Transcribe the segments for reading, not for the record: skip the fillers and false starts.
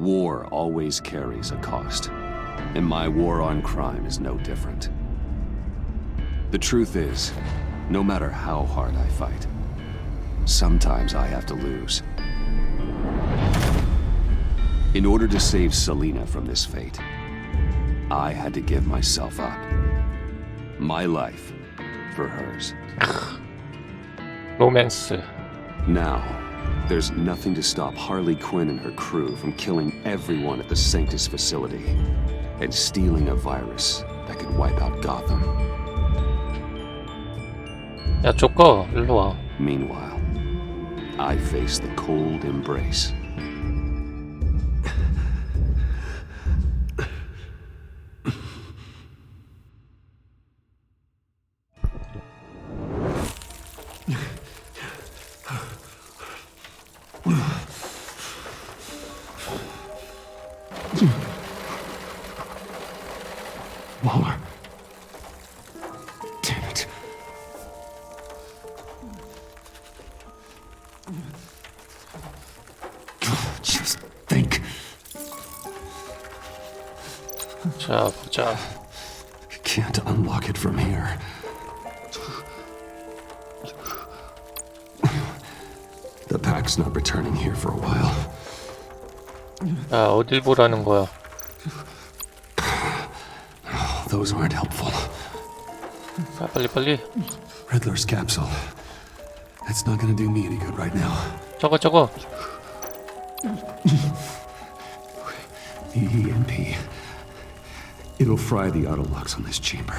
War always carries a cost, and my war on crime is no different. The truth is, no matter how hard I fight, sometimes I have to lose. In order to save Selena from this fate, I had to give myself up. My life for hers. 로맨스. Now, there's nothing to stop Harley Quinn and her crew from killing everyone at the Sanctus facility and stealing a virus that could wipe out Gotham. 야, 조커, 일로 와. Meanwhile, I face the cold embrace. Waller. Damn it. Just think. 자, 보자. Can't unlock it from here. The pack's not returning here for a while. 야, 어딜 보라는 거야? Those aren't helpful. 자, 빨리. Riddler's capsule. That's not gonna do me any good right now. 저거. The EMP. It'll fry the auto locks on this chamber.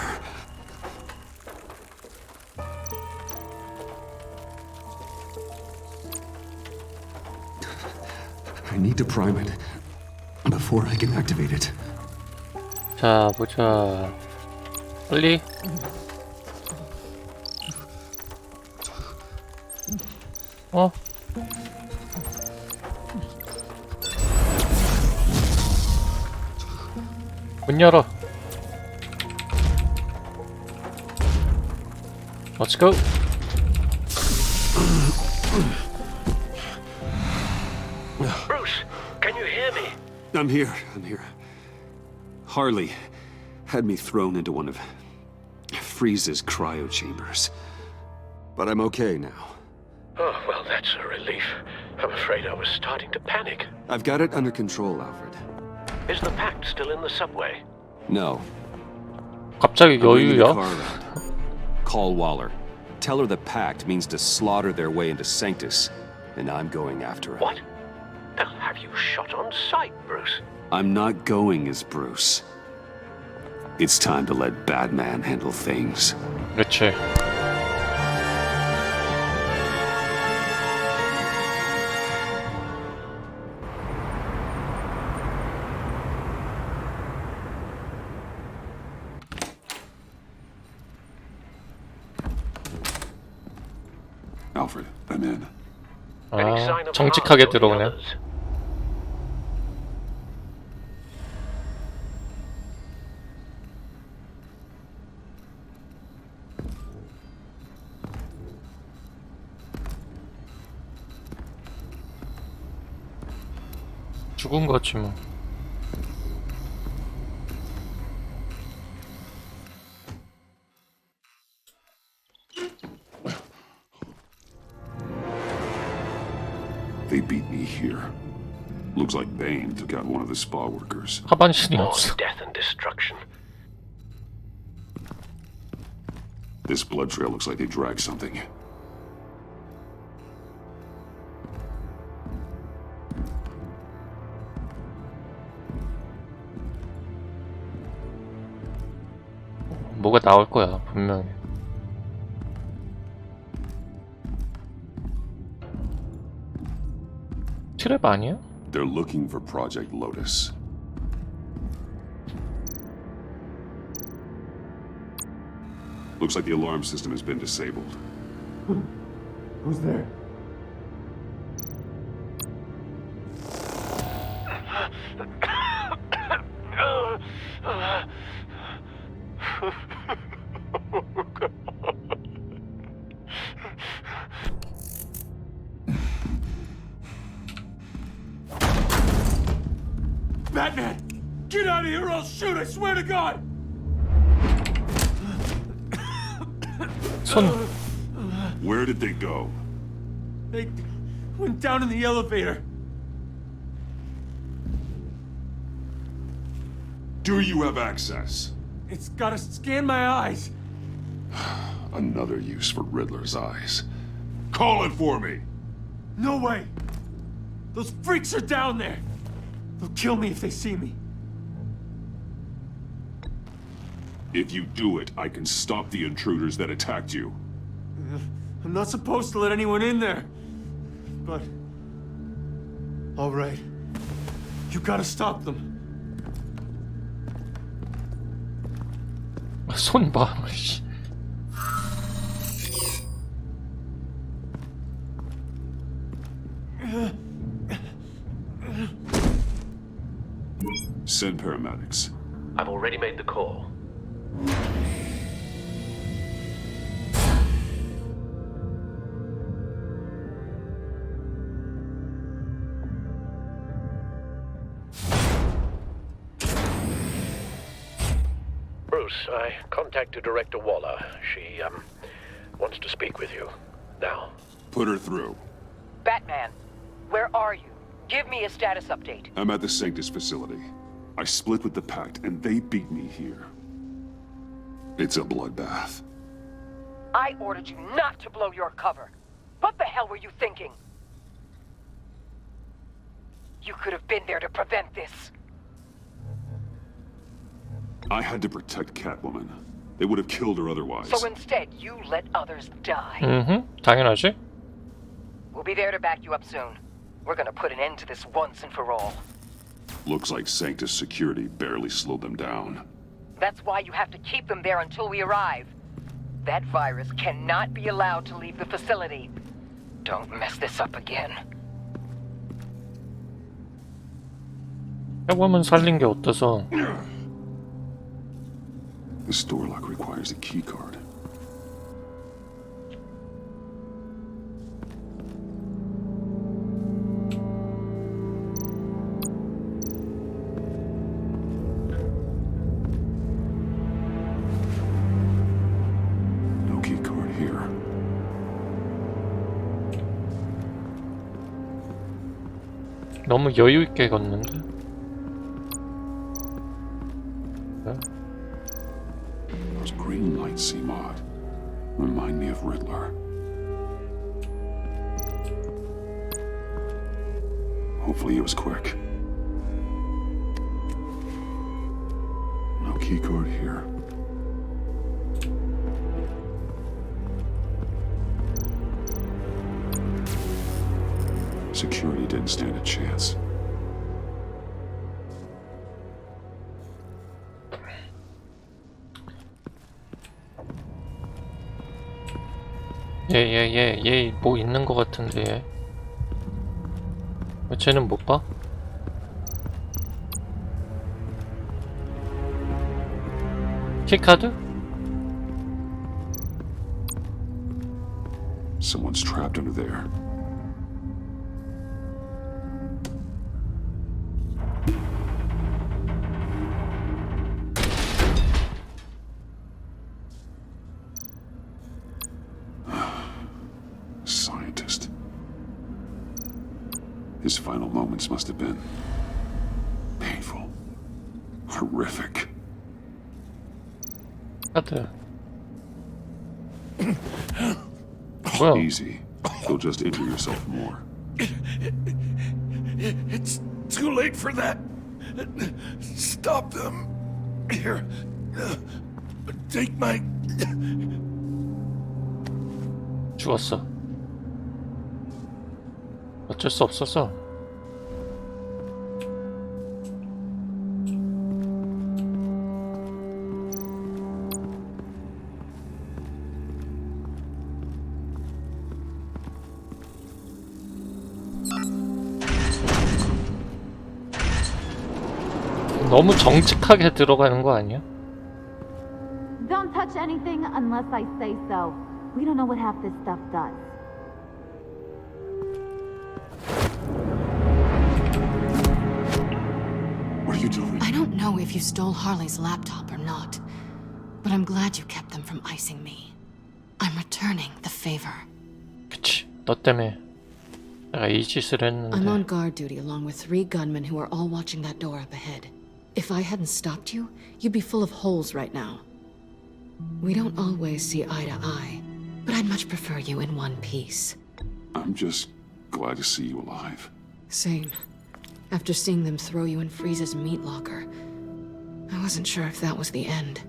I need to prime it before I can activate it. 자, 보자. 빨리. 문 열어. Let's go. Bruce, can you hear me? I'm here. Harley had me thrown into one of Freeze's cryo chambers. But I'm okay now. Oh, well, that's a relief. I'm afraid I was starting to panic. I've got it under control, Alfred. Is the pact still in the subway? No. 갑자기 I'm bringing the 여유야? car around. Call Waller. Tell her the pact means to slaughter their way into Sanctus, and I'm going after it. What? They'll have you shot on sight, Bruce. I'm not going as Bruce. It's time to let Batman handle things. 그렇지. Alfred, I'm in. Any sign 아, of 정직하게 harm on the 들어오네. others? 죽은 거지 뭐. They beat me here. Looks like Bane took out one of the spa workers. 하반신이 More 없어. death and destruction. This blood trail looks like they dragged something. 뭐가 나올 거야 분명히. 트랩 아니야? They're looking for Project Lotus. Looks like the alarm system has been disabled. Who's there? Batman! Get out of here or I'll shoot, I swear to God! 손. Where did they go? They went down in the elevator. Do you have access? It's gotta scan my eyes. Another use for Riddler's eyes. Call it for me! No way! Those freaks are down there! They'll kill me if they see me. If you do it, I can stop the intruders that attacked you. I'm not supposed to let anyone in there. But... all right. You gotta stop them. 손 봐. 씨. Send paramedics. I've already made the call. Bruce, I contacted Director Waller. She, wants to speak with you. Now. Put her through. Batman, where are you? Give me a status update. I'm at the Sanctus facility. I split with the Pact, and they beat me here. It's a bloodbath. I ordered you not to blow your cover. What the hell were you thinking? You could have been there to prevent this. I had to protect Catwoman. They would have killed her otherwise. So instead, you let others die. 당연하지. We'll be there to back you up soon. We're gonna put an end to this once and for all. Looks like Sanctus security barely slowed them down. That's why you have to keep them there until we arrive. That virus cannot be allowed to leave the facility. Don't mess this up again. 해보면 살린 게 어때서? This door lock requires a key card. No key card here. 너무 여유 있게 걷는데. 네? Those green lights seem odd. Remind me of Riddler. Hopefully it was quick. No key card here. Security didn't stand a chance. 얘 뭐 있는 거 같은데 얘. 왜 쟤는 못 봐? 키카드? Someone's trapped under there. Scientist. His final moments must have been painful, horrific. 카드. 뭐야? Easy. You'll just injure yourself more. It's too late for that. Stop them. Here. Take my... 죽었어. 어쩔 수 없었어. 너무 정직하게 들어가는 거 아니야? Don't touch anything unless I say so. We don't know what half this stuff does. We're you doing? I don't know if you stole Harley's laptop or not, but I'm glad you kept them from icing me. I'm returning the favor. 그치. 너 때문에 내가 이 짓을 했는데. I'm on guard duty along with 3 gunmen who are all watching that door up ahead. If I hadn't stopped you, you'd be full of holes right now. We don't always see eye to eye, but I'd much prefer you in one piece. I'm just glad to see you alive. Same. After seeing them throw you in Freeze's meat locker, I wasn't sure if that was the end.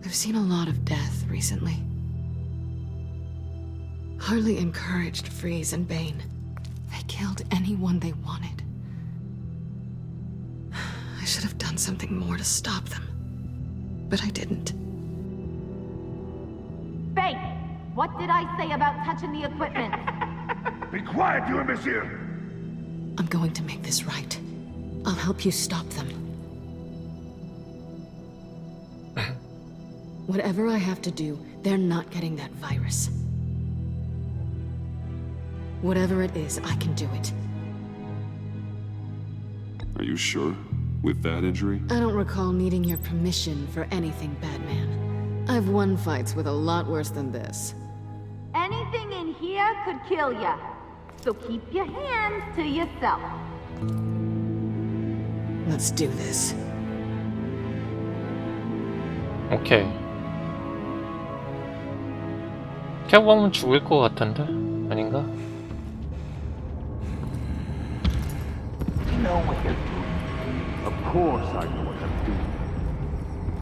I've seen a lot of death recently. Harley encouraged Freeze and Bane. They killed anyone they wanted. I should have done something more to stop them, but I didn't. Bane, what did I say about touching the equipment? Be quiet, you imbecile! I'm going to make this right. I'll help you stop them. Whatever I have to do, they're not getting that virus. Whatever it is, I can do it. Are you sure? With that injury? I don't recall needing your permission for anything, Batman. I've won fights with a lot worse than this. Anything in here could kill ya. So keep your hands to yourself. Let's do this. 오케이. 캣워먼 죽을 것 같은데? 아닌가? You know what you're doing. Of course I know what I'm doing.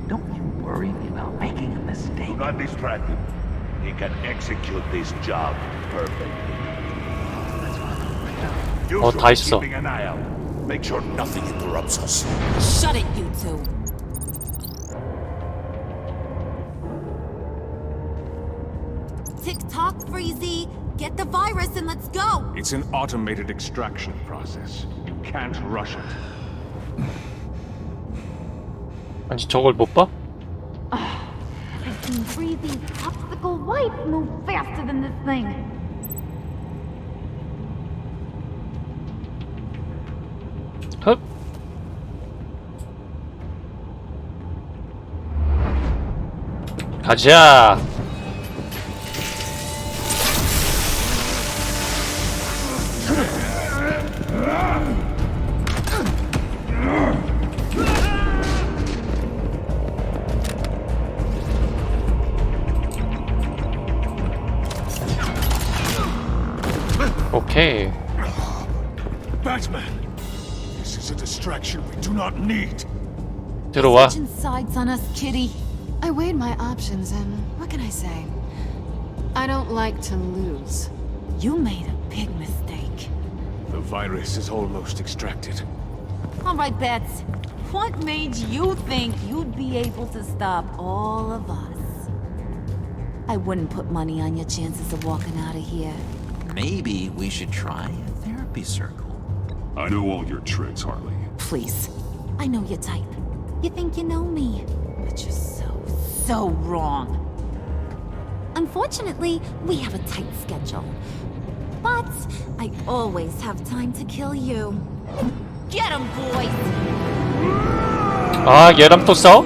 Don't you worry about making a mistake. Do not distract him. He can execute this job perfectly. You 다 should be 있어. keeping an eye out. Make sure nothing interrupts us. Shut it, you two! Tick-tock, Freezy. Get the virus and let's go. It's an automated extraction process. You can't rush it. 아니 저걸 못 봐? I've seen Freezy's popsicle wife move faster than this thing. 흡! 가자! 오케이. Batman! This is a distraction we do not need. 들어와. Switching sides on us, kitty. I weighed my options and what can I say? I don't like to lose. You made a big mistake. The virus is almost extracted. All right, Bets. What made you think you'd be able to stop all of us? I wouldn't put money on your chances of walking out of here. Maybe we should try a therapy circle. I know all your tricks, Harley. Please. I know your type. You think you know me, but you're so wrong. Unfortunately, we have a tight schedule. But I always have time to kill you. Get 'em, boys! 아 얘랑 또 싸워?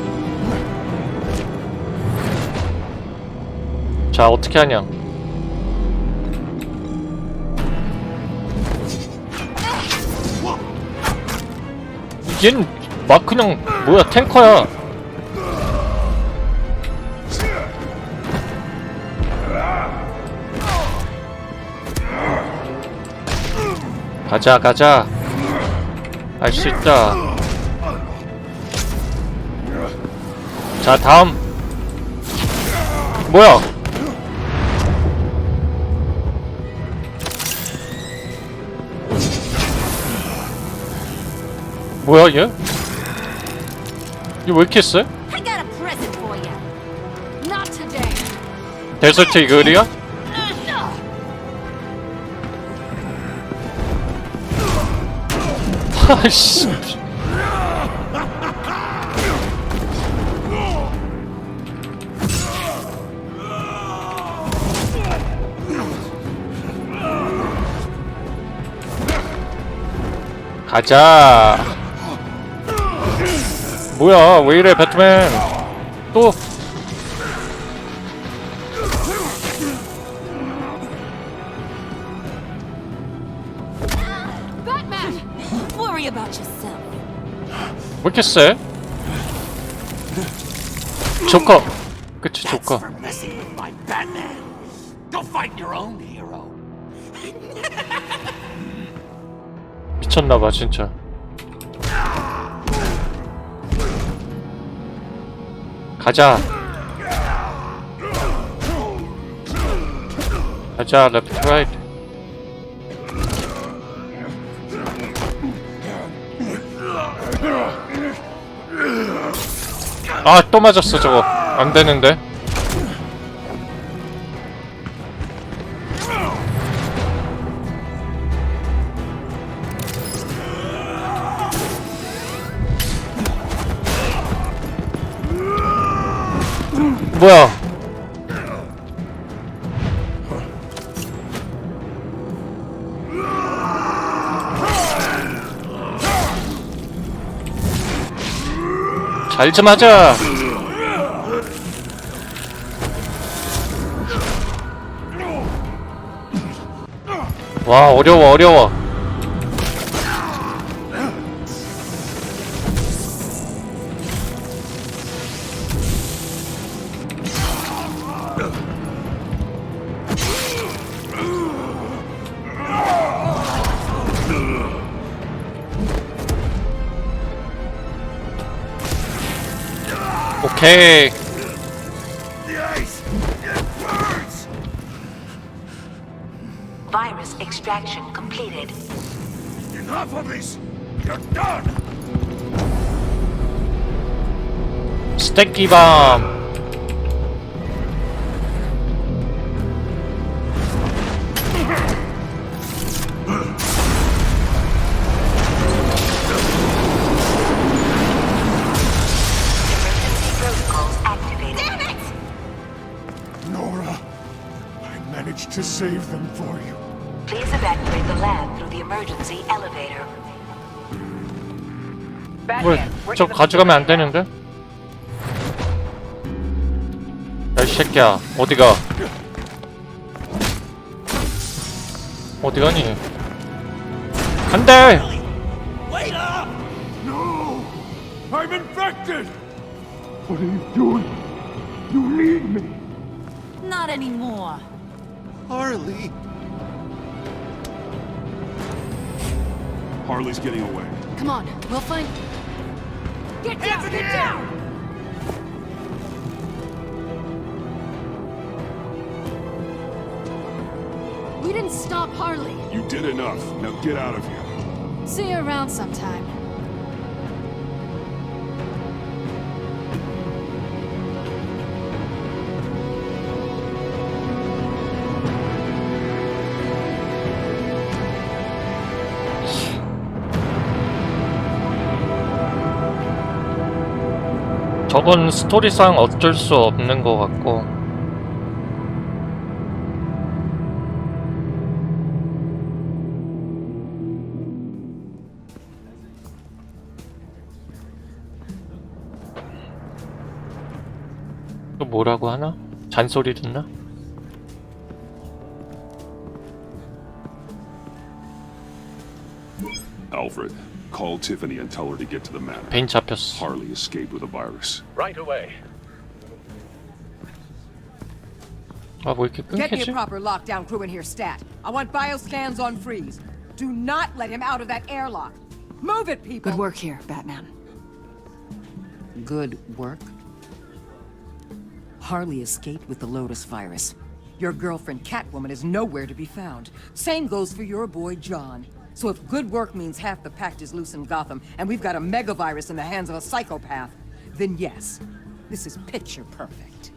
자 어떻게 하냐? 얘는 막 그냥 뭐야 탱커야. 가자 가자. 할 수 있다. 자 다음 뭐야? 뭐야 얘? 얘 왜 이렇게 세? I got a present for you. Not today. 데설트 이글이야? 아이씨. 가자. 뭐야 왜 이래 배트맨 또 Batman! Worry about yourself. 왜 이렇게 세? 조커 그치 조커 For messing with my Batman. Go fight your own hero. 미쳤나봐 진짜 가자 가자 레프트 라이트 아 또 맞았어 저거 안되는데 뭐야 잘 좀 하자 와 어려워 오케이 Virus extraction completed. Enough of this! You're done! 스테키밤 Protocols activated. Damn it! Nora, I managed to save them for you. Please evacuate the lab through the emergency elevator. Batman, 왜 저 가져가면 안 되는데? 야 이 새끼야 어디가 어디 가니? 안돼! No! I'm infected! What are you doing? You need me! Not anymore. Harley! Harley's getting away. Come on, we'll find... Get down! Get down! We didn't stop Harley. You did enough. Now get out of here. See you around sometime. 저건 스토리상 어쩔 수 없는 것 같고 또 뭐라고 하나? 잔소리 듣나? Alfred, call Tiffany and tell her to get to the manor. 베인 잡혔어 Harley escaped with a virus. Right away. 아 뭐 이렇게 Get me a 끊기지? proper lockdown crew in here, stat. I want bioscans on freeze. Do not let him out of that airlock. Move it, people! Good work here, Batman. Good work? Harley escaped with the Lotus virus. Your girlfriend Catwoman is nowhere to be found. Same goes for your boy John. So if good work means half the pact is loose in Gotham, and we've got a megavirus in the hands of a psychopath, then yes, this is picture perfect.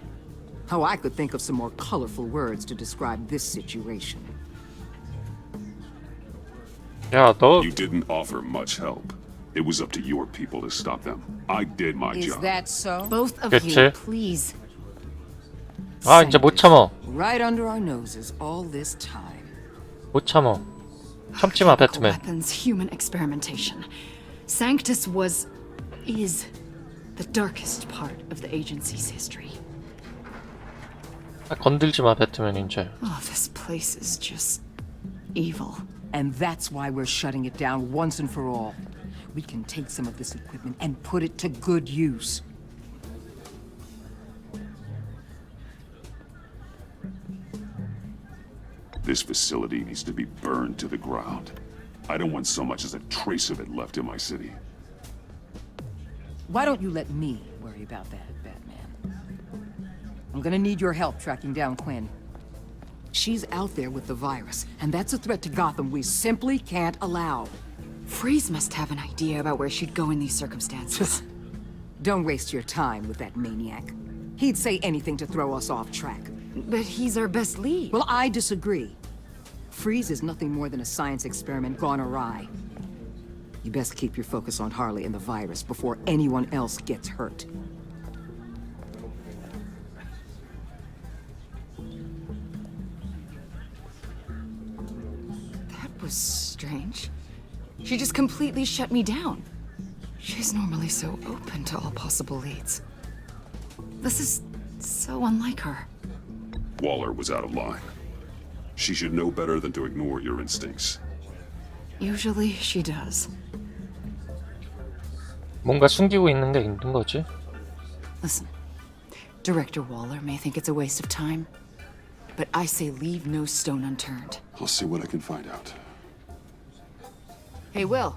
Oh, I could think of some more colorful words to describe this situation. 야 너 You didn't offer much help. It was up to your people to stop them. I did my Is job. that so? Both of 그치? you, please. 아 이제 못 참어 Right under our noses all this time. 못 참어 참지마 배트맨 Weapons, human experimentation. Sanctus was... is The darkest part of the agency's history. 아, 건들지 마, 배트맨 이제. Oh, this place is just evil. And that's why we're shutting it down once and for all. We can take some of this equipment and put it to good use. This facility needs to be burned to the ground. I don't want so much as a trace of it left in my city. Why don't you let me worry about that, Batman? I'm gonna need your help tracking down Quinn. She's out there with the virus, and that's a threat to Gotham we simply can't allow. Freeze must have an idea about where she'd go in these circumstances. Don't waste your time with that maniac. He'd say anything to throw us off track. But he's our best lead. Well, I disagree. Freeze is nothing more than a science experiment gone awry. You best keep your focus on Harley and the virus before anyone else gets hurt. That was strange. She just completely shut me down. She's normally so open to all possible leads. This is so unlike her. Waller was out of line. She should know better than to ignore your instincts. Usually she does. 뭔가 숨기고 있는 게 있는 거지. Listen, Director Waller may think it's a waste of time, but I say leave no stone unturned. I'll see what I can find out. Hey, Will,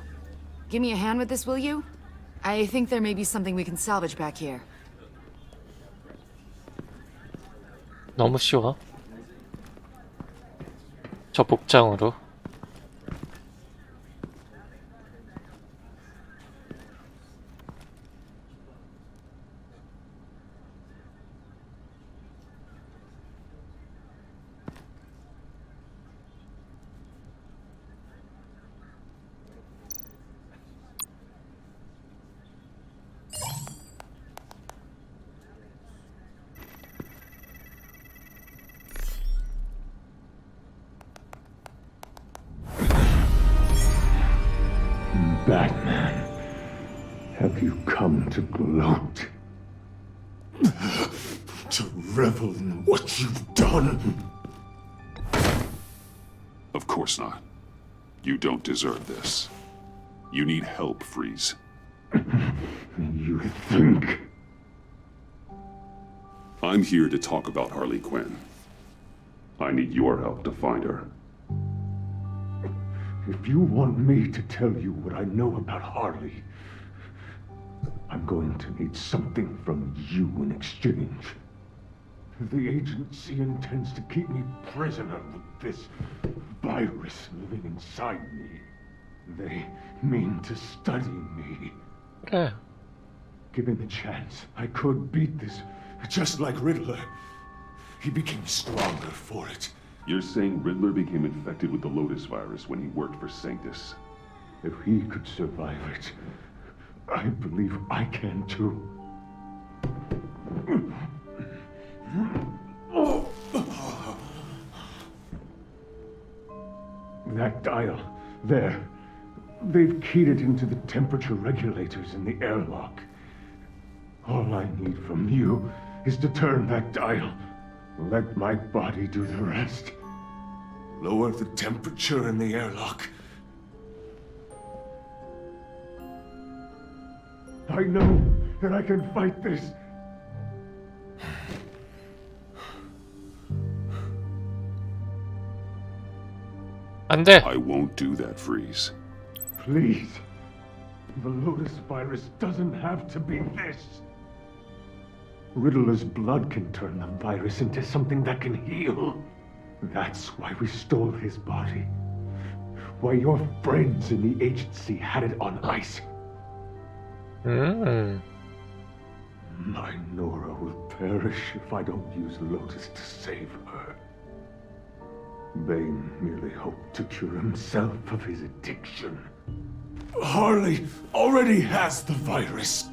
give me a hand with this, will you? I think there may be something we can salvage back here. 너무 쉬워. 저 복장으로. Batman, have you come to gloat? To revel in what you've done? Of course not. You don't deserve this. You need help, Freeze. You think? I'm here to talk about Harley Quinn. I need your help to find her. If you want me to tell you what I know about Harley, I'm going to need something from you in exchange. The agency intends to keep me prisoner with this virus living inside me. They mean to study me. 그래. Given the chance, I could beat this, just like Riddler. He became stronger for it. You're saying Riddler became infected with the Lotus virus when he worked for Sanctus? If he could survive it, I believe I can too. That dial, there. They've keyed it into the temperature regulators in the airlock. All I need from you is to turn that dial. Let my body do the rest. Lower the temperature in the airlock. I know that I can fight this. 안 돼. I won't do that, Freeze. Please. The Lotus virus doesn't have to be this. Riddler's blood can turn the virus into something that can heal. That's why we stole his body. Why your friends in the agency had it on ice. My Nora will perish if I don't use Lotus to save her. Bane merely hoped to cure himself of his addiction. Harley already has the virus.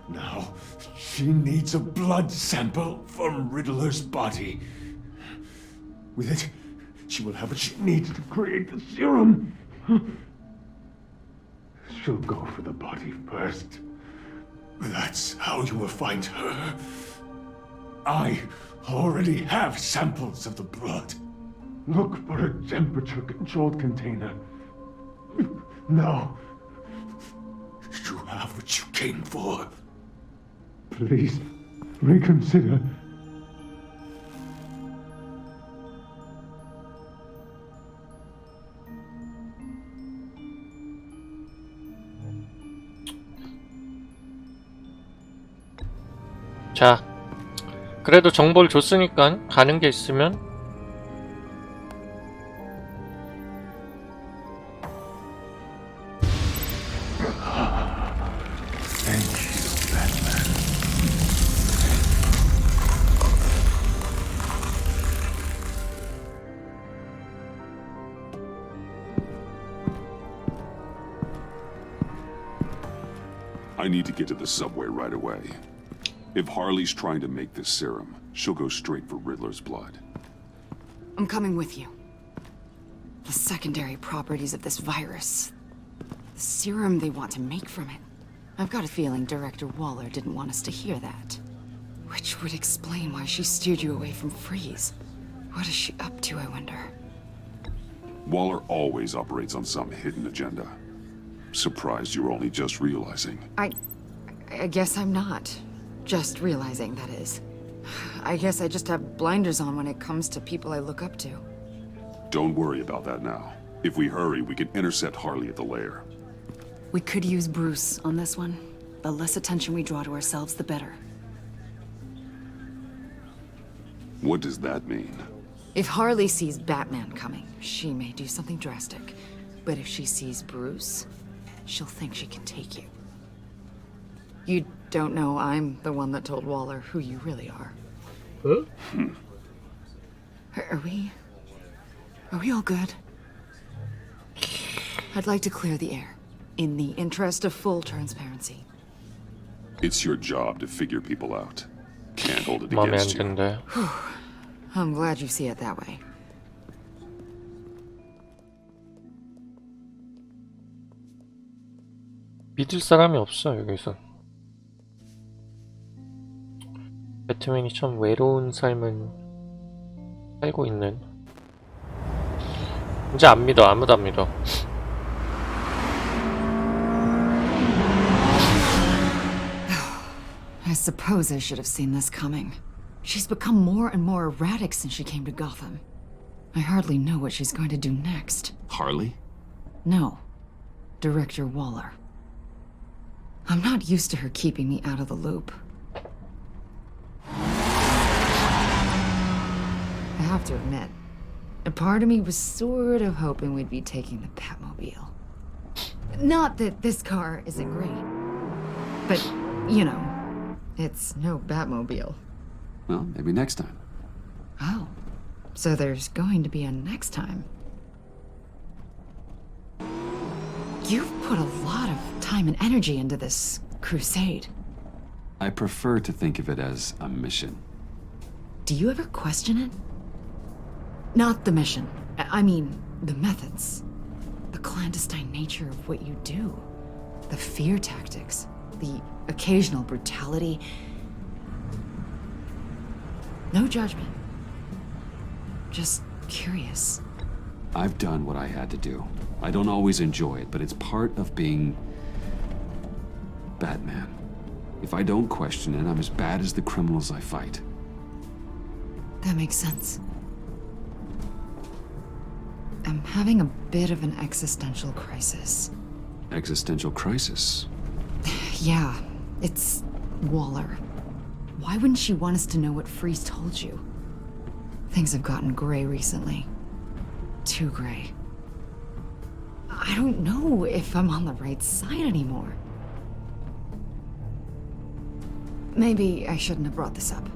Now, she needs a blood sample from Riddler's body. With it, she will have what she needs to create the serum. She'll go for the body first. That's how you will find her. I already have samples of the blood. Look for a temperature-controlled container. Now, you have what you came for. Please, reconsider. 자, 그래도 정보를 줬으니까 가는 게 있으면 I need to get to the subway right away. If Harley's trying to make this serum, she'll go straight for Riddler's blood. I'm coming with you. The secondary properties of this virus. The serum they want to make from it. I've got a feeling Director Waller didn't want us to hear that. Which would explain why she steered you away from Freeze. What is she up to, I wonder? Waller always operates on some hidden agenda. Surprised you're only just realizing. I guess I'm not. Just realizing, that is. I guess I just have blinders on when it comes to people I look up to. Don't worry about that now. If we hurry, we can intercept Harley at the lair. We could use Bruce on this one. The less attention we draw to ourselves, the better. What does that mean? If Harley sees Batman coming, she may do something drastic. But if she sees Bruce, she'll think she can take you. You don't know I'm the one that told Waller who you really are. Huh? Are we all good? I'd like to clear the air, in the interest of full transparency. It's your job to figure people out. Can't hold it 마음에 안 against you. 든대. I'm glad you see it that way. 믿을 사람이 없어 여기서. 배트맨이 참 외로운 삶을 살고 있는. 이제 안 믿어. 아무도 안 믿어. I suppose I should have seen this coming. She's become more and more erratic since she came to Gotham. I hardly know what she's going to do next. Harley? No. Director Waller. I'm not used to her keeping me out of the loop. I have to admit, a part of me was sort of hoping we'd be taking the Batmobile. Not that this car isn't great, but, you know, it's no Batmobile. Well, maybe next time. Oh, so there's going to be a next time. You've put a lot of time and energy into this crusade. I prefer to think of it as a mission. Do you ever question it? Not the mission. I mean, the methods. The clandestine nature of what you do. The fear tactics. The occasional brutality. No judgment. Just curious. I've done what I had to do. I don't always enjoy it, but it's part of being Batman. If I don't question it, I'm as bad as the criminals I fight. That makes sense. I'm having a bit of an existential crisis. Existential crisis? Yeah, it's Waller. Why wouldn't she want us to know what Freeze told you? Things have gotten gray recently. Too gray. I don't know if I'm on the right side anymore. Maybe I shouldn't have brought this up.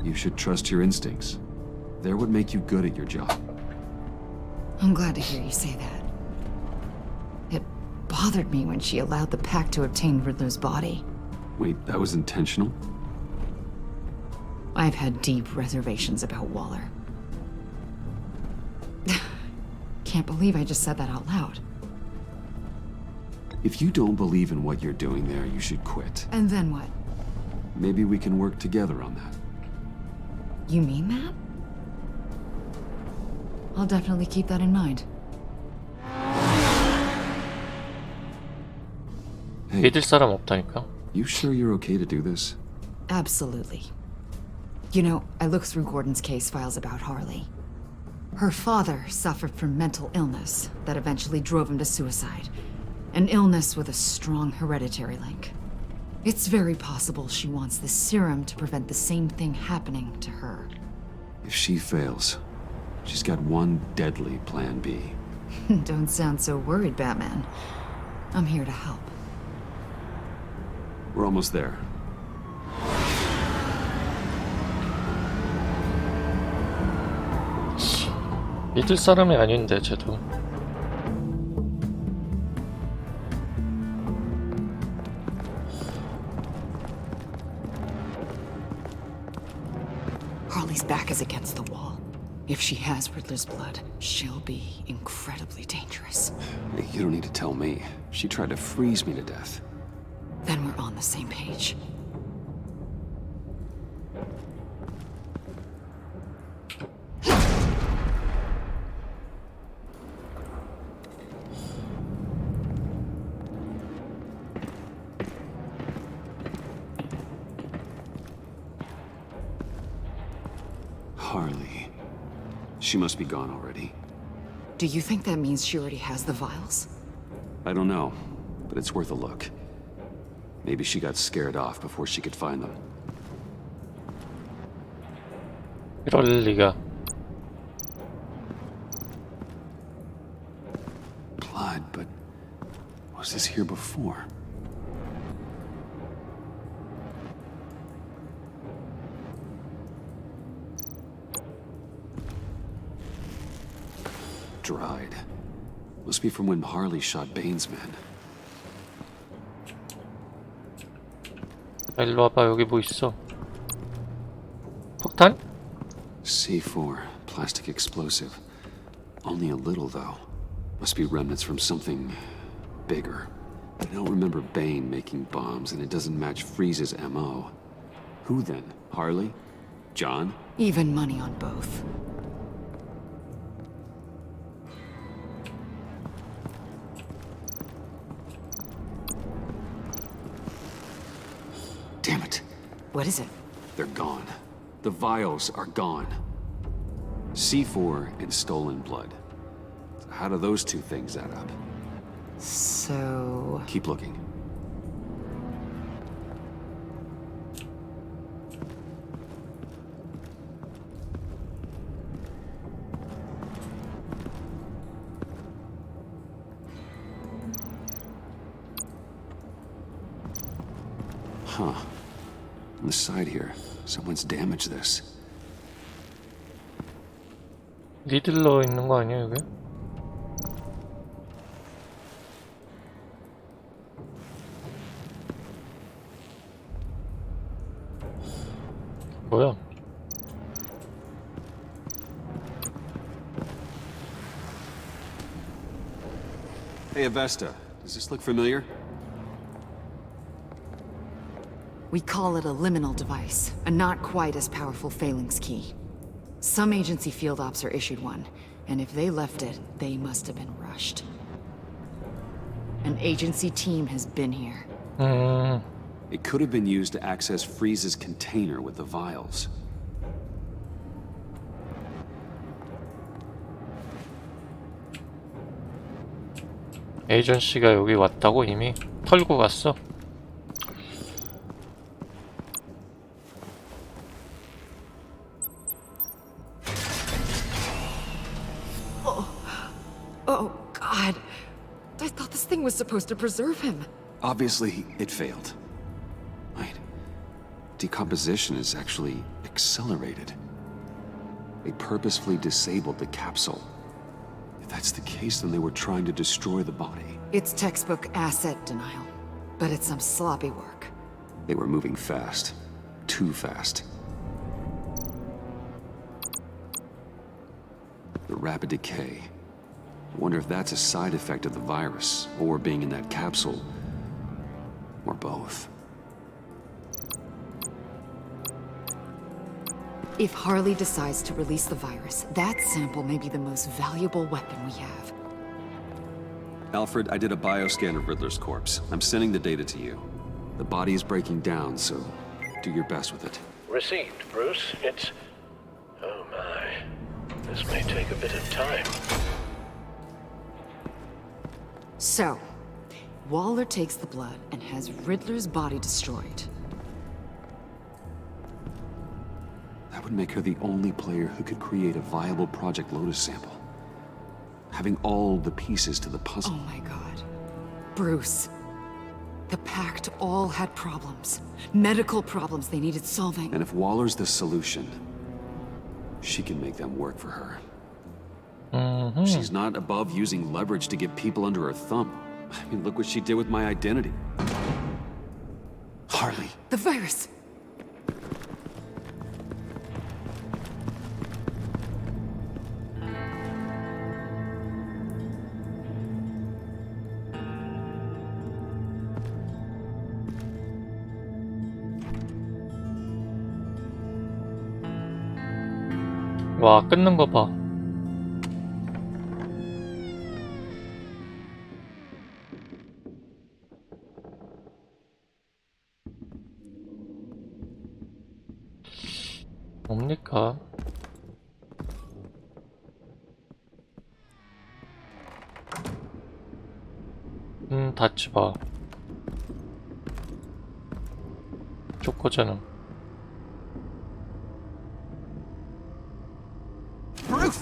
You should trust your instincts. They're what make you good at your job. I'm glad to hear you say that. It bothered me when she allowed the pack to obtain Riddler's body. Wait, that was intentional? I've had deep reservations about Waller. Can't believe I just said that out loud. If you don't believe in what you're doing there, you should quit. And then what? Maybe we can work together on that. You mean that? I'll definitely keep that in mind. Hey, 믿을 사람 없다니까. you sure you're okay to do this? Absolutely. You know, I looked through Gordon's case files about Harley. Her father suffered from mental illness that eventually drove him to suicide. An illness with a strong hereditary link. It's very possible she wants this serum to prevent the same thing happening to her. If she fails, she's got one deadly plan B. Don't sound so worried, Batman. I'm here to help. We're almost there. 믿을 사람이 아닌데 쟤도. Harley's back is against the wall. If she has Riddler's blood, she'll be incredibly dangerous. You don't need to tell me. She tried to freeze me to death. Then we're on the same page. Harley. She must be gone already. Do you think that means she already has the vials? I don't know, but it's worth a look. Maybe she got scared off before she could find them. 이럴 리가. Blood, but was this here before? Dried. Must be from when Harley shot Bane's men. 일로 와봐. 여기 뭐 있어? 폭탄? C4, plastic explosive. Only a little, though. Must be remnants from something bigger. I don't remember Bane making bombs, and it doesn't match Freeze's MO. Who then? Harley? John? Even money on both. Damn it. What is it? They're gone. The vials are gone. C4 and stolen blood. How do those two things add up? So... Keep looking. Huh. On the side here, someone's damaged this. 리들러 있는 거 아니야 여기? 뭐야? Hey, Avesta. Does this look familiar? We call it a liminal device, a not quite as powerful phalanx key. Some agency field ops are issued one, and if they left it, they must have been rushed. An agency team has been here. It could have been used to access Freeze's container with the vials. 에이전시가 여기 왔다고 이미 털고 갔어. Oh, God. I thought this thing was supposed to preserve him. Obviously, it failed. Wait. Decomposition is actually accelerated. They purposefully disabled the capsule. If that's the case, then they were trying to destroy the body. It's textbook asset denial, but it's some sloppy work. They were moving fast. Too fast. The rapid decay. Wonder if that's a side effect of the virus, or being in that capsule, or both. If Harley decides to release the virus, that sample may be the most valuable weapon we have. Alfred, I did a bioscan of Riddler's corpse. I'm sending the data to you. The body is breaking down, so do your best with it. Received, Bruce. It's... Oh my. This may take a bit of time. So, Waller takes the blood and has Riddler's body destroyed. That would make her the only player who could create a viable Project Lotus sample. Having all the pieces to the puzzle. Oh my god. Bruce. The Pact all had problems. Medical problems they needed solving. And if Waller's the solution, she can make them work for her. She's not above using leverage to get people under her thumb. I mean, look what she did with my identity. Harley. The virus! 와, 끊는 거 봐. 뭡니까? 닫지 마. 초코잖아. Bruce!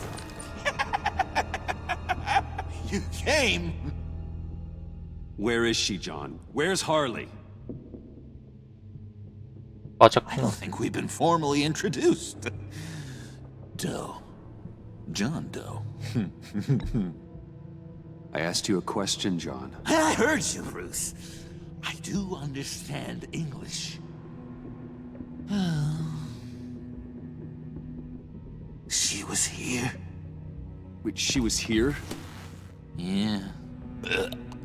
You came! Where is she, John? Where's Harley? I 맞았구나. don't think we've been formally introduced. Doe. John Doe. I asked you a question, John. I heard you, Bruce. I do understand English. She was here? Wait, she was here? Yeah.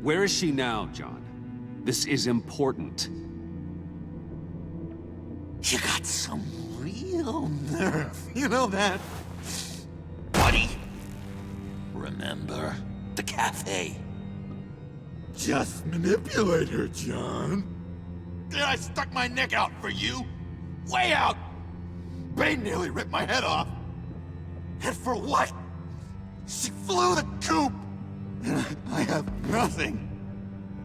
Where is she now, John? This is important. You got some real nerve, you know that? Buddy! Remember the cafe? Just manipulate her, John. Then I stuck my neck out for you. Way out! Bane nearly ripped my head off. And for what? She flew the coop! And I have nothing.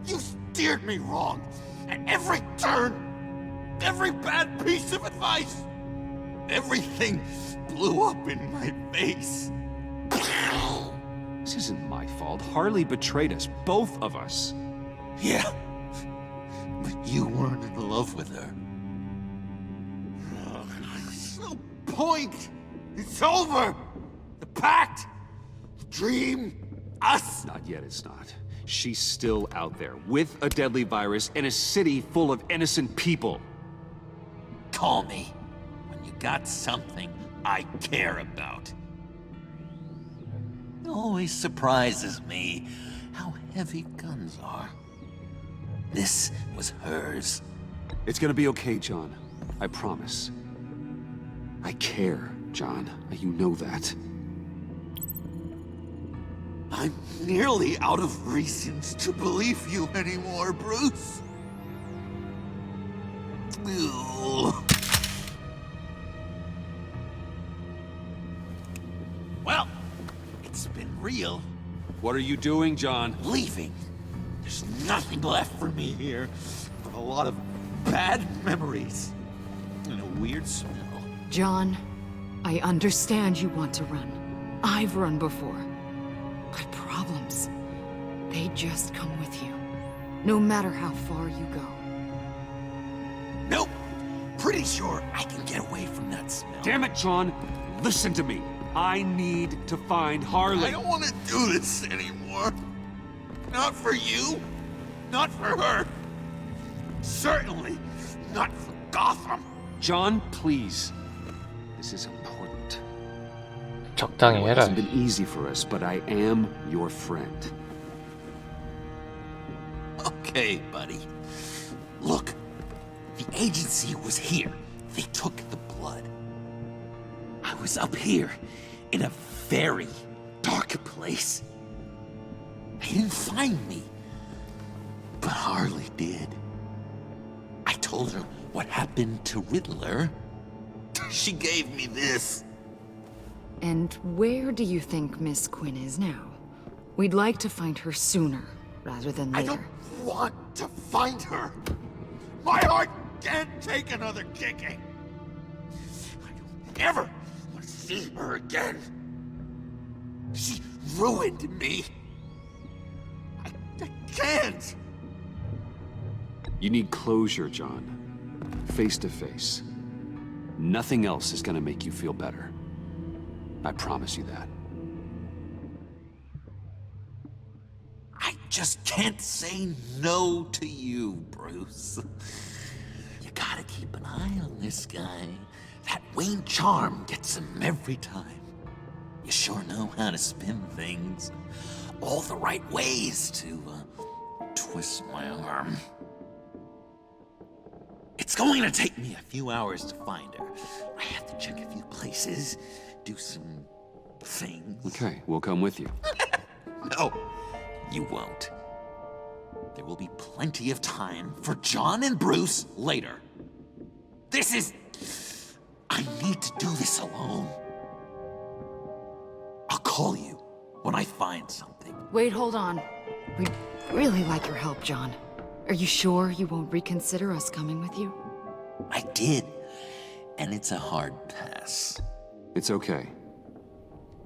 You steered me wrong at every turn. Every bad piece of advice. Everything blew up in my face. This isn't my fault. Harley betrayed us, both of us. Yeah, but you weren't in love with her. There's no point. It's over. The pact, the dream, us. Not yet, it's not. She's still out there, with a deadly virus in a city full of innocent people. Call me when you got something I care about. It always surprises me how heavy guns are. This was hers. It's gonna be okay, John. I promise. I care, John. You know that. I'm nearly out of reasons to believe you anymore, Bruce. Ew. Well, it's been real. What are you doing, John? Leaving. There's nothing left for me here but a lot of bad memories and a weird smell. John, I understand you want to run. I've run before. But problems, they just come with you. No matter how far you go. Nope. Pretty sure I can get away from that smell. Damn it, John! Listen to me. I need to find Harley. I don't want to do this anymore. Not for you. Not for her. Certainly not for Gotham. John, please. This is important. 적당히 It 해라. hasn't been easy for us, but I am your friend. Okay, buddy. Look, the agency was here. They took the blood. I was up here in a very dark place. They didn't find me, but Harley did. I told her what happened to Riddler. She gave me this. And where do you think Miss Quinn is now? We'd like to find her sooner, rather than I later. don't want to find her. My heart can't take another kicking. I don't ever want to see her again. She ruined me. I can't. You need closure, John. Face to face. Nothing else is gonna make you feel better. I promise you that. I just can't say no to you, Bruce. You gotta keep an eye on this guy. That Wayne charm gets him every time. You sure know how to spin things. All the right ways to twist my arm. It's going to take me a few hours to find her. I have to check a few places, do some things. Okay, we'll come with you. No, you won't. There will be plenty of time for John and Bruce later. I need to do this alone. I'll call you when I find something. Wait, hold on. We'd really like your help, John. Are you sure you won't reconsider us coming with you? I did, and it's a hard pass. It's okay.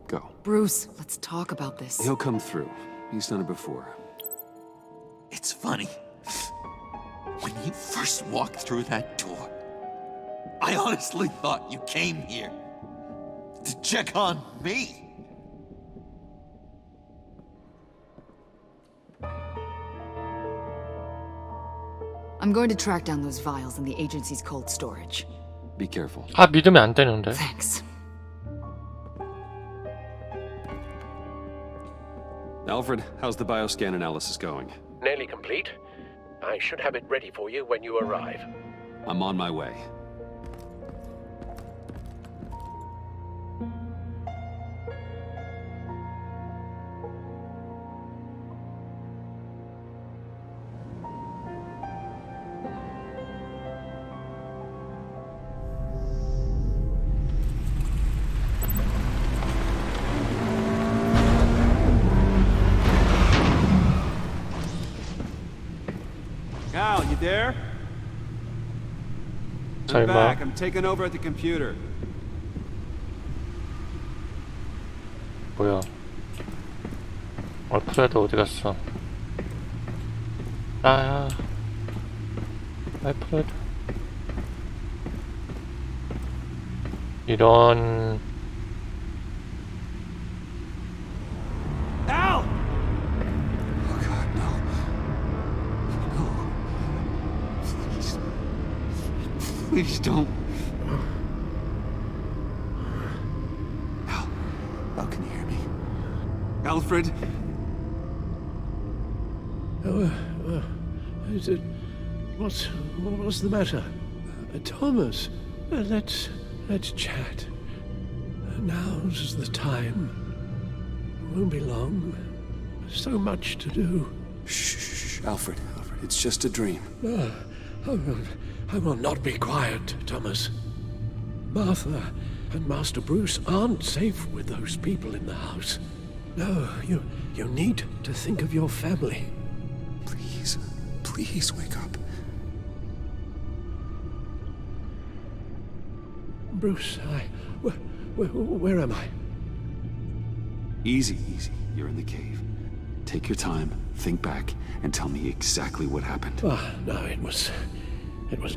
Go. Bruce, let's talk about this. He'll come through. He's done it before. It's funny. When you first walked through that door, I honestly thought you came here to check on me. I'm going to track down those vials in the agency's cold storage. Be careful. 아, 믿으면 안 되는데. Thanks. Alfred, how's the bioscan analysis going? Nearly complete. I should have it ready for you when you arrive. I'm on my way. Al, you there? I'm 설마. back. I'm taking over at the computer. 뭐야? 알프레드 어디 갔어? 아, 알프레드. 이런. Al! Oh God, no. No. Please. Please don't. Al, can you hear me? Alfred? Is it... What's the matter? Thomas, let's chat. Now's the time. Won't be long. So much to do. Shh, Alfred, it's just a dream. I will not be quiet, Thomas. Martha and Master Bruce aren't safe with those people in the house. No, you need to think of your family. Please wake up. Bruce, where am I? Easy. You're in the cave. Take your time, think back, and tell me exactly what happened. No, it was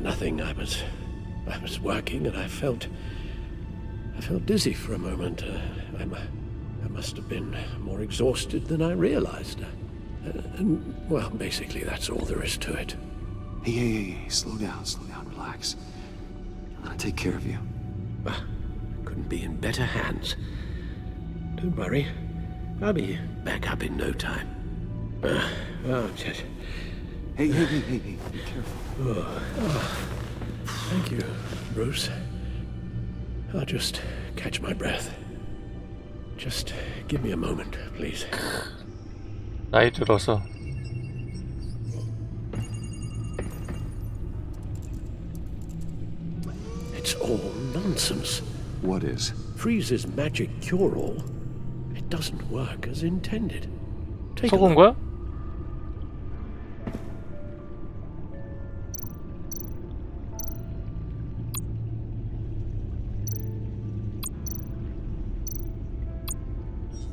nothing. I was working and I felt dizzy for a moment. I must have been more exhausted than I realized. And, well, basically that's all there is to it. Hey, slow down, relax. I'm gonna take care of you. Couldn't be in better hands. Don't worry. I'll be back up in no time. Just... Hey, be careful. Thank you, Bruce. I'll just catch my breath. Just give me a moment, please. 나이 들어서. It's all nonsense. What is? Freeze's magic cure-all. It doesn't work as intended. Take a 속은 look. 거야?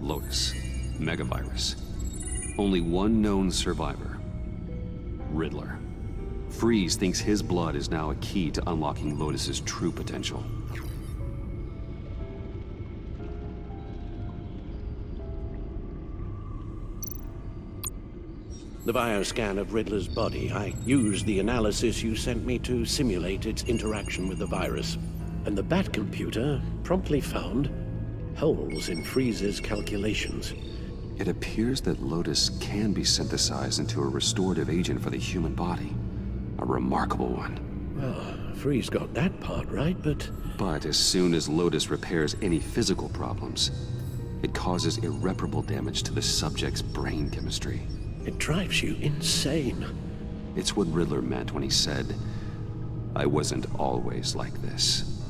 Lotus. Megavirus. Only one known survivor. Riddler. Freeze thinks his blood is now a key to unlocking Lotus's true potential. The bioscan of Riddler's body. I used the analysis you sent me to simulate its interaction with the virus. And the Bat computer promptly found holes in Freeze's calculations. It appears that Lotus can be synthesized into a restorative agent for the human body. A remarkable one. Well, Freeze got that part right, but... But as soon as Lotus repairs any physical problems, it causes irreparable damage to the subject's brain chemistry. It drives you insane. It's what Riddler meant when he said, "I wasn't always like this."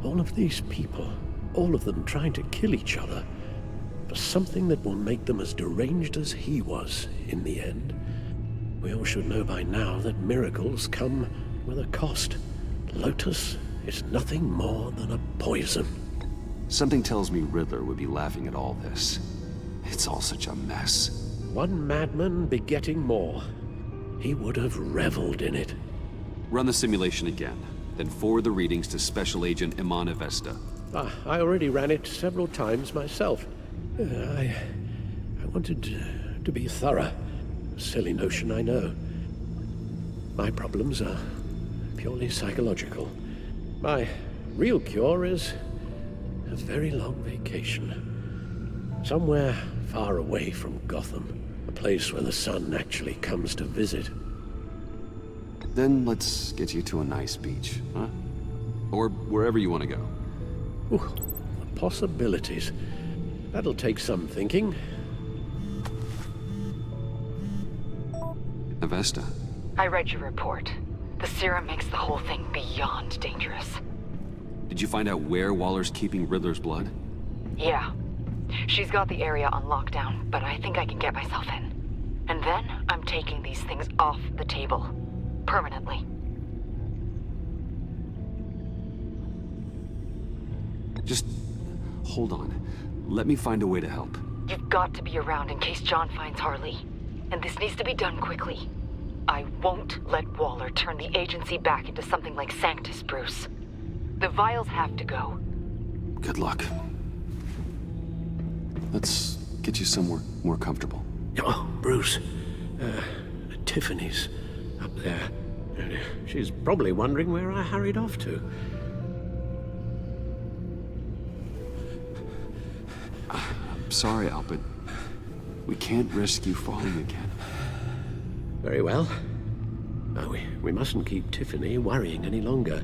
All of these people, all of them trying to kill each other, for something that will make them as deranged as he was in the end. We all should know by now that miracles come with a cost. Lotus is nothing more than a poison. Something tells me Riddler would be laughing at all this. It's all such a mess. One madman begetting more. He would have reveled in it. Run the simulation again, then forward the readings to Special Agent Imana Vesta. I already ran it several times myself. I wanted to be thorough. Silly notion, I know. My problems are purely psychological. My real cure is a very long vacation. Somewhere far away from Gotham. A place where the sun actually comes to visit. Then let's get you to a nice beach, huh? Or wherever you want to go. Ooh, the possibilities. That'll take some thinking. Avesta. I read your report. The serum makes the whole thing beyond dangerous. Did you find out where Waller's keeping Riddler's blood? Yeah. She's got the area on lockdown, but I think I can get myself in. And then I'm taking these things off the table. Permanently. Just hold on. Let me find a way to help. You've got to be around in case John finds Harley. And this needs to be done quickly. I won't let Waller turn the agency back into something like Sanctus, Bruce. The vials have to go. Good luck. Let's get you somewhere more comfortable. Oh, Bruce. Tiffany's up there. She's probably wondering where I hurried off to. I'm sorry, Al, but we can't risk you falling again. Very well. No, we mustn't keep Tiffany worrying any longer.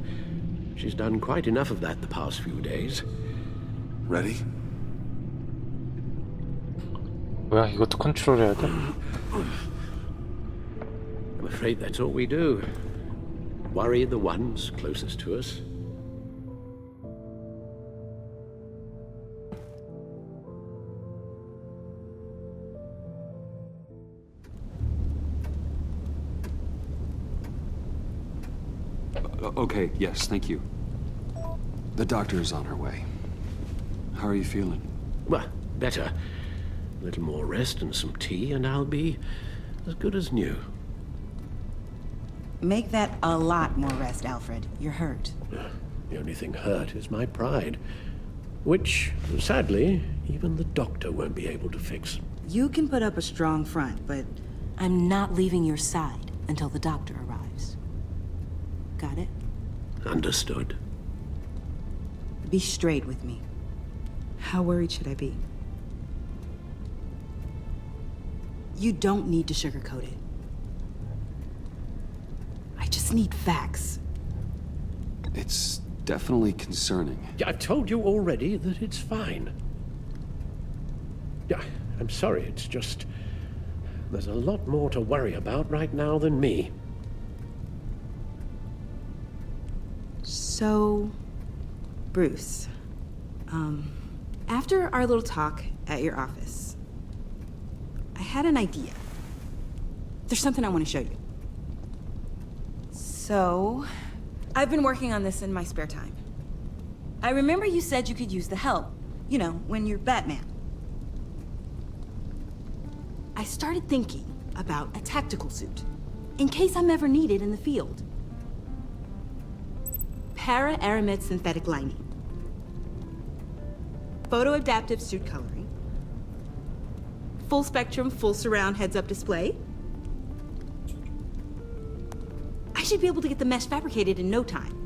She's done quite enough of that the past few days. Ready? 뭐야, 이것도 컨트롤해야 돼? I'm afraid that's all we do. Worry the ones closest to us. Okay, yes, thank you. The doctor is on her way. How are you feeling? Well, better. A little more rest and some tea, and I'll be as good as new. Make that a lot more rest, Alfred. You're hurt. The only thing hurt is my pride, which, sadly, even the doctor won't be able to fix. You can put up a strong front, but I'm not leaving your side until the doctor arrives. Got it? Understood. Be straight with me. How worried should I be? You don't need to sugarcoat it. I just need facts. It's definitely concerning. Yeah, I've told you already that it's fine. Yeah, I'm sorry, it's just... There's a lot more to worry about right now than me. So, Bruce, after our little talk at your office, I had an idea. There's something I want to show you. So, I've been working on this in my spare time. I remember you said you could use the help, you know, when you're Batman. I started thinking about a tactical suit, in case I'm ever needed in the field. Para-aramid synthetic lining. Photo-adaptive suit coloring. Full spectrum, full surround heads-up display. I should be able to get the mesh fabricated in no time.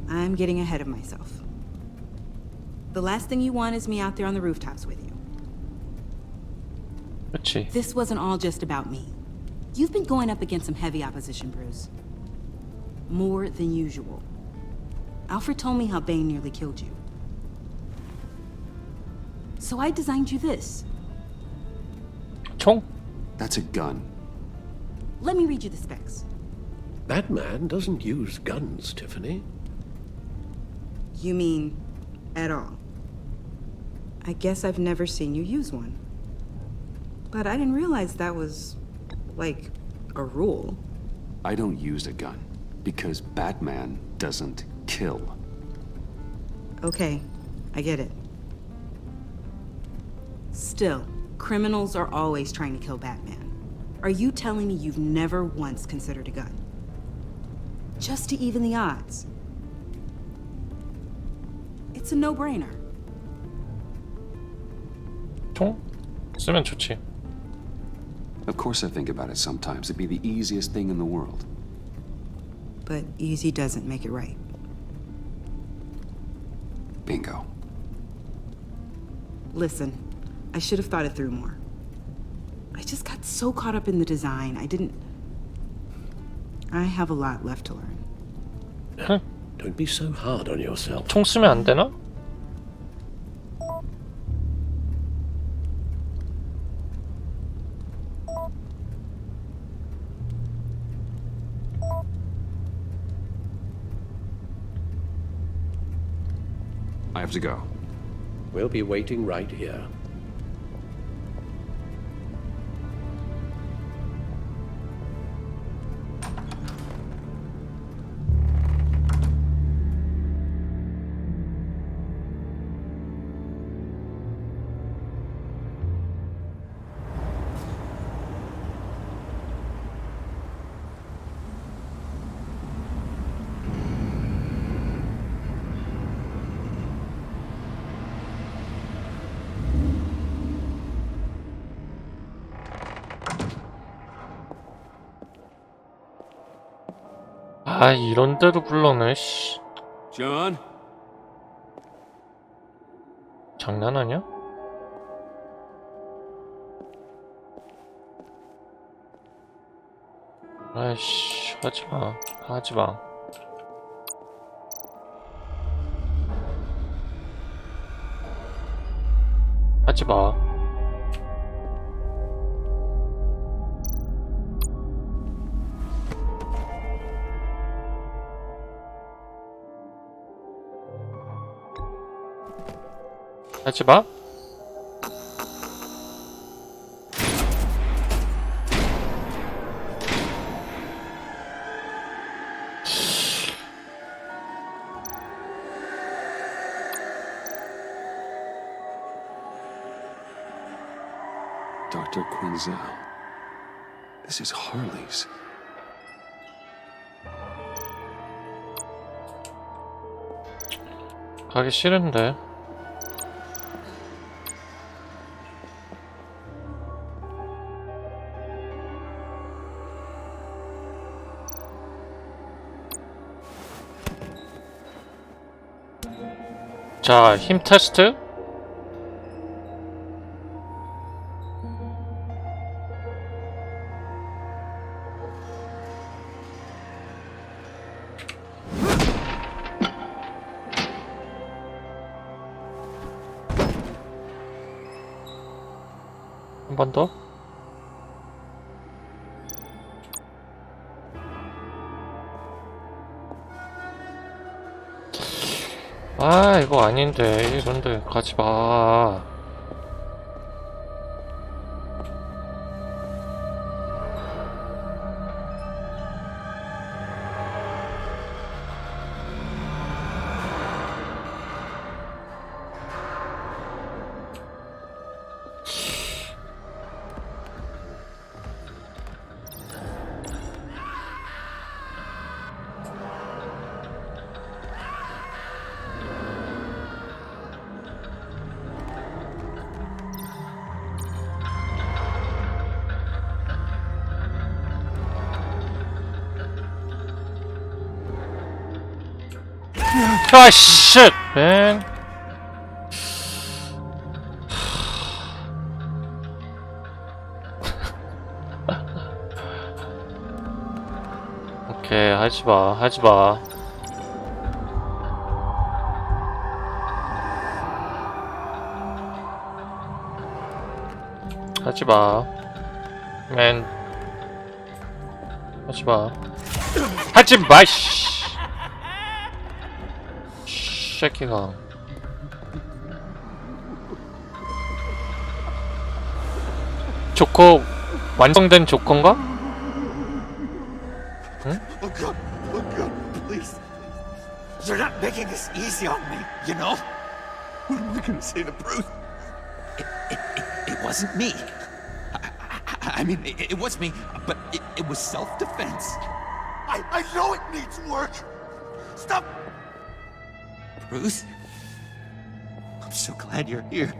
I'm getting ahead of myself. The last thing you want is me out there on the rooftops with you. 그치. This wasn't all just about me. You've been going up against some heavy opposition, Bruce. More than usual. Alfred told me how Bane nearly killed you. So I designed you this. 총? That's a gun. Let me read you the specs. Batman doesn't use guns, Tiffany. You mean at all? I guess I've never seen you use one. But I didn't realize that was, like, a rule. I don't use a gun because Batman doesn't kill. Okay, I get it. Still, criminals are always trying to kill Batman. Are you telling me you've never once considered a gun? Just to even the odds. It's a no-brainer. 총? 쓰면 좋지. Of course I think about it sometimes. It'd be the easiest thing in the world. But easy doesn't make it right. Bingo. Listen, I should have thought it through more. I just got so caught up in the design, I have a lot left to learn. Don't be so hard on yourself. 총 쓰면 안 되나? I have to go. We'll be waiting right here. 아, 이런 데로 불러내, 씨. John? 장난하냐? 아이씨, 하지마. 하지마. 하지마. 하지마. Dr. Quinzel. This is Harley's. 가기 싫은데. 자, 힘 테스트. 한 번 더. 아, 이거 아닌데. 이런데 가지 마. 아, 쉣, 맨. 오케이, 하지마, 하지마. 하지마. 맨. 하지마. 하지마, 씨. 새끼가. 조커 완성된 조커인가? 응? Oh God, please. You're not making this easy on me, you know? What am I gonna say to Bruce? It wasn't me. I mean, it was me, but it was self-defense. I know it needs work. Stop. Bruce, I'm so glad you're here.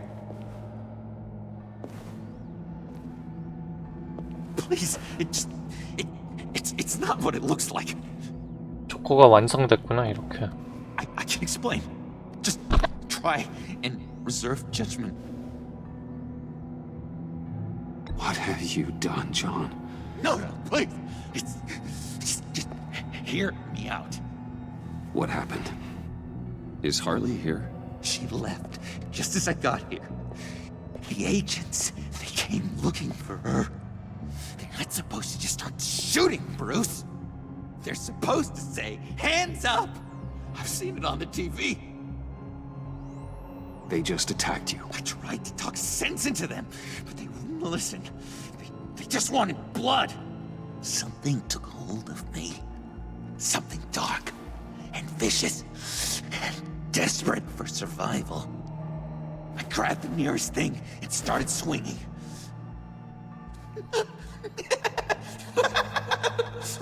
Please, it's not what it looks like. 조커가 완성됐구나, 이렇게. I can explain. Just try and reserve judgment. What have you done, John? No, please. Just hear me out. What happened? Is Harley here? She left just as I got here. The agents, they came looking for her. They're not supposed to just start shooting, Bruce. They're supposed to say, hands up! I've seen it on the TV. They just attacked you. I tried to talk sense into them, but they wouldn't listen. They just wanted blood. Something took hold of me. Something dark and vicious and desperate for survival. I grabbed the nearest thing and started swinging.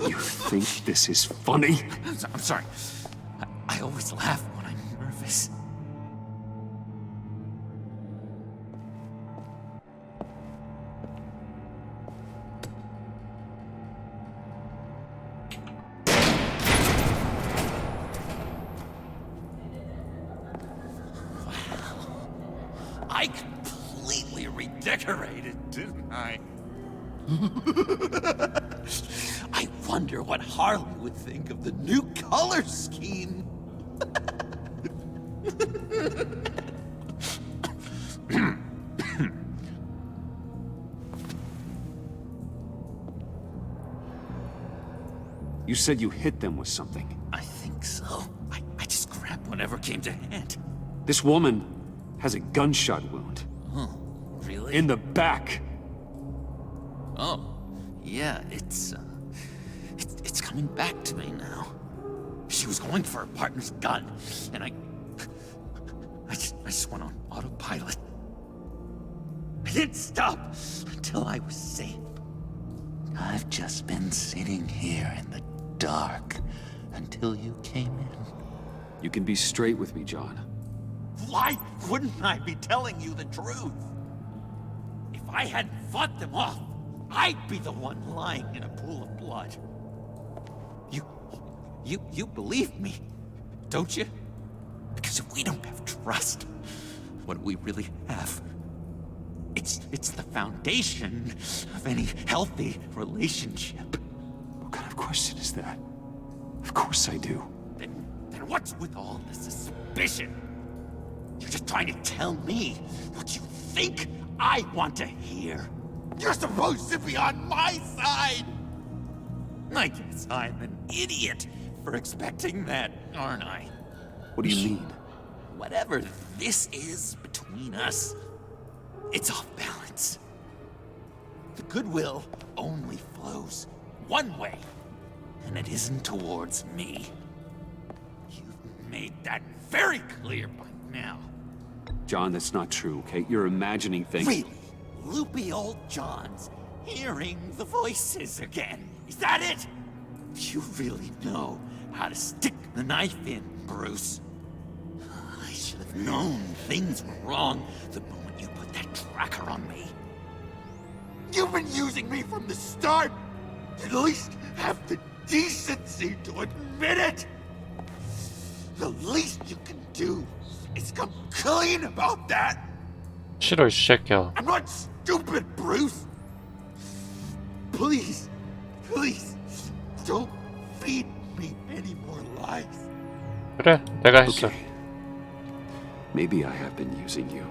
You think this is funny? I'm sorry. I always laugh when I'm nervous. I completely redecorated, didn't I? I wonder what Harley would think of the new color scheme. You said you hit them with something. I think so. I just grabbed whatever came to hand. This woman has a gunshot wound. Oh, really? In the back. Oh, yeah, it's coming back to me now. She was going for her partner's gun, and I just went on autopilot. I didn't stop until I was safe. I've just been sitting here in the dark until you came in. You can be straight with me, John. Why wouldn't I be telling you the truth? If I hadn't fought them off, I'd be the one lying in a pool of blood. You believe me, don't you? Because if we don't have truth, trust. What do we really have? It's the foundation of any healthy relationship. What kind of question is that? Of course I do. Then what's with all the suspicion? You're just trying to tell me what you think I want to hear. You're supposed to be on my side. I guess I'm an idiot for expecting that, aren't I? What do you mean? Whatever this is between us, it's off balance. The goodwill only flows one way, and it isn't towards me. You've made that very clear by now. John, that's not true, okay? You're imagining things. Really? Loopy old John's hearing the voices again. Is that it? You really know how to stick the knife in, Bruce. I should have known things were wrong the moment you put that tracker on me. You've been using me from the start. At least have the decency to admit it. The least you can do is come clean about that. 싫어, 이 새끼야. I'm not stupid, Bruce. Please, please, don't feed me any more lies. 그래, 내가 했어. Okay. Maybe I have been using you.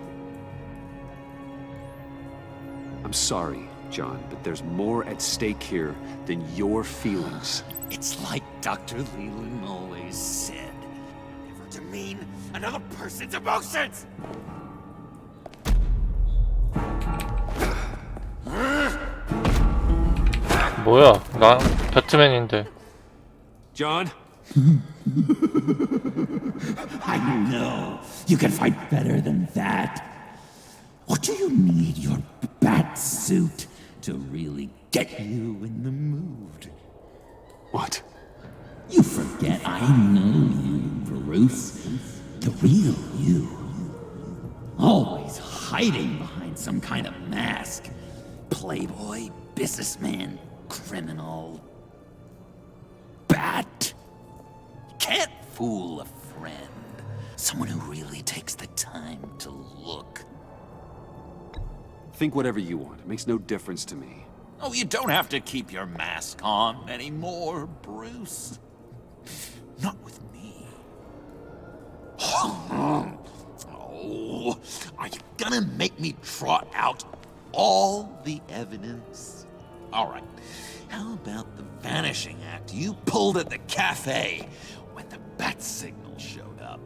I'm sorry, John, but there's more at stake here than your feelings. It's like Dr. Leland always said. Never demean another person's emotions! 뭐야, 나 배트맨인데. John? I know you can fight better than that. Or do you need your bat suit to really get you in the mood? What? You forget I know you, Bruce. The real you. Always hiding behind some kind of mask. Playboy, businessman, criminal. Bat. You can't fool a friend. Someone who really takes the time to look. Think whatever you want. It makes no difference to me. Oh, you don't have to keep your mask on anymore, Bruce. Not with me. Oh, are you gonna make me trot out all the evidence? All right. How about the vanishing act you pulled at the cafe when the bat signal showed up?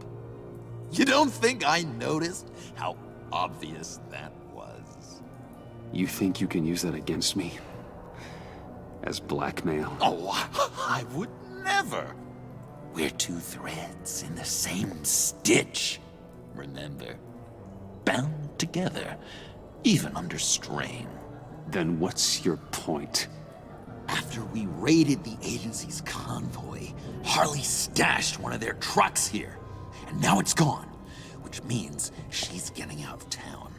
You don't think I noticed how obvious that was? You think you can use that against me? As blackmail? Oh, I would never. We're two threads in the same stitch. Remember? Bound together, even under strain. Then what's your point? After we raided the agency's convoy, Harley stashed one of their trucks here. And now it's gone, which means she's getting out of town,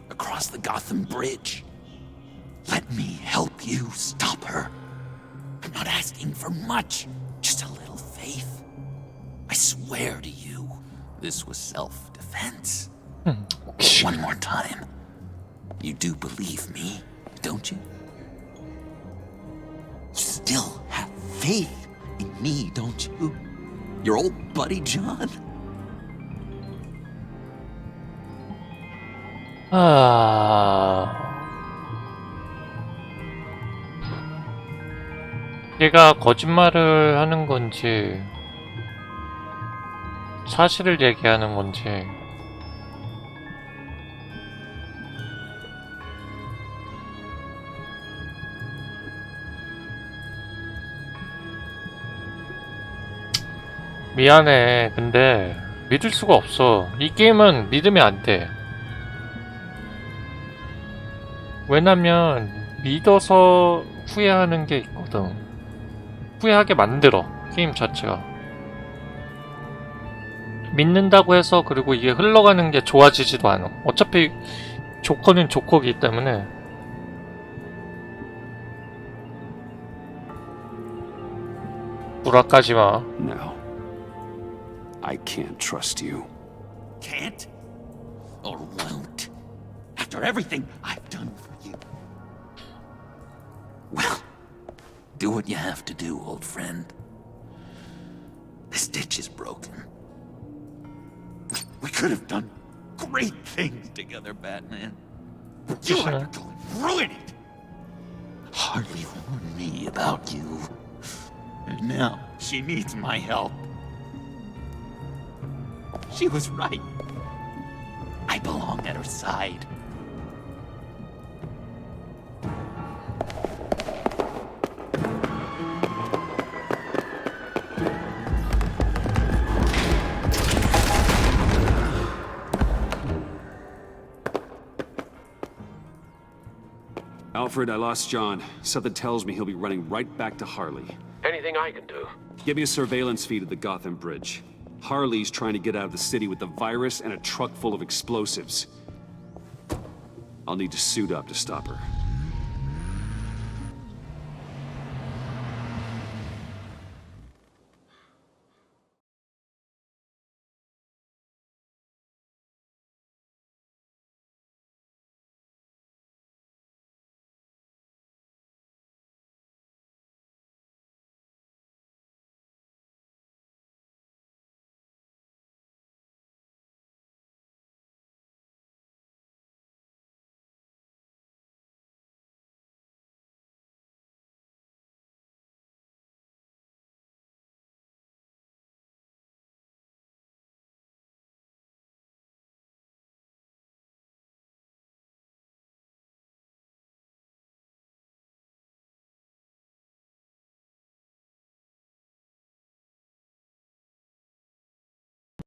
across the Gotham Bridge. Let me help you stop her. I'm not asking for much, just a little faith. I swear to you, this was self-defense. One more time. You do believe me, don't you? You still have faith in me, don't you? Your old buddy John? 얘가 거짓말을 하는 건지 사실을 얘기하는 건지 미안해. 근데 믿을 수가 없어. 이 게임은 믿으면 안 돼. 왜냐면 믿어서 후회하는 게 있거든. 후회하게 만들어, 게임 자체가. 믿는다고 해서 그리고 이게 흘러가는 게 좋아지지도 않아. 어차피 조커는 조커이기 때문에. 불화까지 마. No. I can't trust you. Can't? Or won't? After everything I've done for you. Well, do what you have to do, old friend. This ditch is broken. We could have done great things together, Batman. But you had to go and ruin it. Harley warned me about you. And now she needs my help. She was right. I belong at her side. Alfred, I lost John. Something tells me he'll be running right back to Harley. Anything I can do? Give me a surveillance feed at the Gotham Bridge. Harley's trying to get out of the city with the virus and a truck full of explosives. I'll need to suit up to stop her.